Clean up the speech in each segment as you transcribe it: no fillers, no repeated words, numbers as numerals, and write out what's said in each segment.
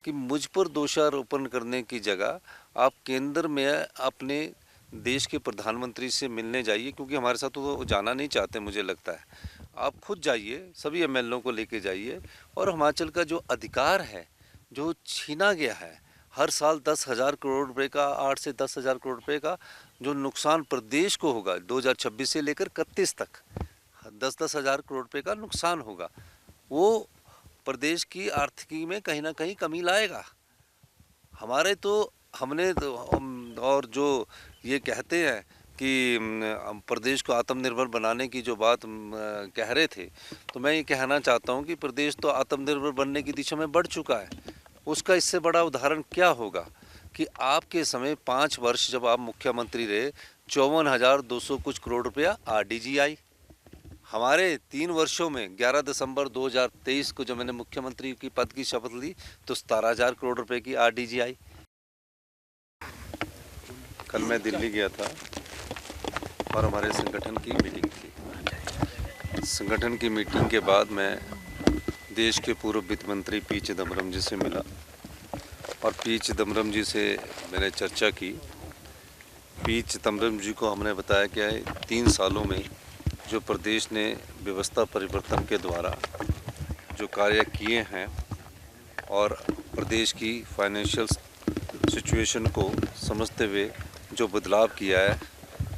कि मुझ पर दोषारोपण करने की जगह आप केंद्र में अपने देश के प्रधानमंत्री से मिलने जाइए, क्योंकि हमारे साथ तो वो जाना नहीं चाहते मुझे लगता है। आप खुद जाइए, सभी एमएलओ को लेके जाइए और हिमाचल का जो अधिकार है, जो छीना गया है, हर साल 10,000 करोड़ रुपए का, 8 से 10,000 करोड़ रुपए का जो नुकसान प्रदेश को होगा 2026 से लेकर 31 तक, 10-10 हज़ार करोड़ रुपए का नुकसान होगा। वो प्रदेश की आर्थिकी में कहीं ना कहीं कमी लाएगा। हमारे तो हमने तो और जो ये कहते हैं कि प्रदेश को आत्मनिर्भर बनाने की जो बात कह रहे थे, तो मैं ये कहना चाहता हूँ कि प्रदेश तो आत्मनिर्भर बनने की दिशा में बढ़ चुका है। उसका इससे बड़ा उदाहरण क्या होगा कि आपके समय 5 वर्ष जब आप मुख्यमंत्री रहे, 54,200 कुछ करोड़ रुपया आरडीजी आई। हमारे 3 वर्षों में 11 दिसंबर 2023 को जब मैंने मुख्यमंत्री की पद की शपथ ली तो 17,000 करोड़ रुपए की आरडीजी आई। कल मैं दिल्ली गया था और हमारे संगठन की मीटिंग थी। संगठन की मीटिंग के बाद मैं देश के पूर्व वित्त मंत्री पी चिदम्बरम जी से मिला और पी चिदम्बरम जी से मैंने चर्चा की। पी चिदम्बरम जी को हमने बताया कि 3 सालों में जो प्रदेश ने व्यवस्था परिवर्तन के द्वारा जो कार्य किए हैं और प्रदेश की फाइनेंशियल सिचुएशन को समझते हुए जो बदलाव किया है,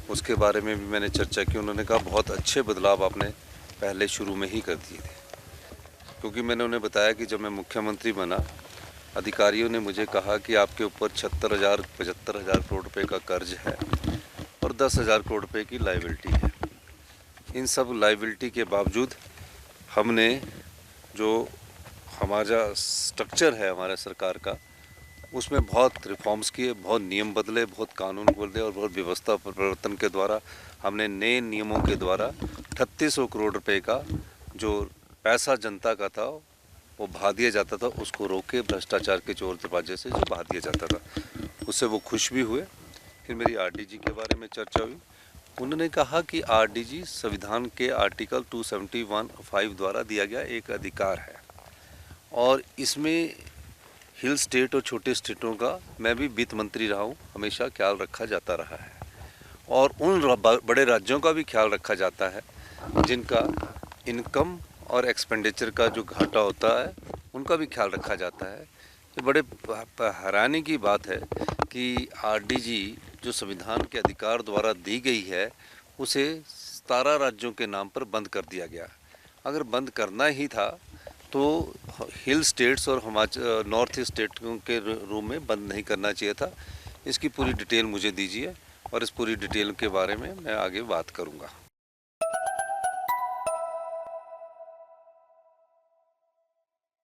उसके बारे में भी मैंने चर्चा की। उन्होंने कहा बहुत अच्छे बदलाव आपने पहले शुरू में ही कर दिए थे, क्योंकि मैंने उन्हें बताया कि जब मैं मुख्यमंत्री बना, अधिकारियों ने मुझे कहा कि आपके ऊपर 75,000 करोड़ रुपए का कर्ज है और 10,000 करोड़ रुपए की लायबिलिटी है। इन सब लायबिलिटी के बावजूद हमने जो हमारा स्ट्रक्चर है हमारे सरकार का, उसमें बहुत रिफॉर्म्स किए, बहुत नियम बदले, बहुत कानून बदले और बहुत व्यवस्था परिवर्तन के द्वारा हमने नए नियमों के द्वारा 3,800 करोड़ रुपए का जो पैसा जनता का था वो बहा दिया जाता था, उसको रोके भ्रष्टाचार के चोर दरवाजे से जो बहा दिया जाता था, उससे वो खुश भी हुए। फिर मेरी आरडीजी के बारे में चर्चा हुई। उन्होंने कहा कि आरडीजी संविधान के आर्टिकल 271(5) द्वारा दिया गया एक अधिकार है और इसमें हिल स्टेट और छोटे स्टेटों का, मैं भी वित्त मंत्री रहा हूँ, हमेशा ख्याल रखा जाता रहा है और उन बड़े राज्यों का भी ख्याल रखा जाता है जिनका इनकम और एक्सपेंडिचर का जो घाटा होता है उनका भी ख्याल रखा जाता है। ये बड़े हैरानी की बात है कि आरडीजी जो संविधान के अधिकार द्वारा दी गई है, उसे 17 राज्यों के नाम पर बंद कर दिया गया। अगर बंद करना ही था तो हिल स्टेट्स और हिमाचल नॉर्थ ईस्ट स्टेटों के रूम में बंद नहीं करना चाहिए था। इसकी पूरी डिटेल मुझे दीजिए और इस पूरी डिटेल के बारे में मैं आगे बात करूँगा।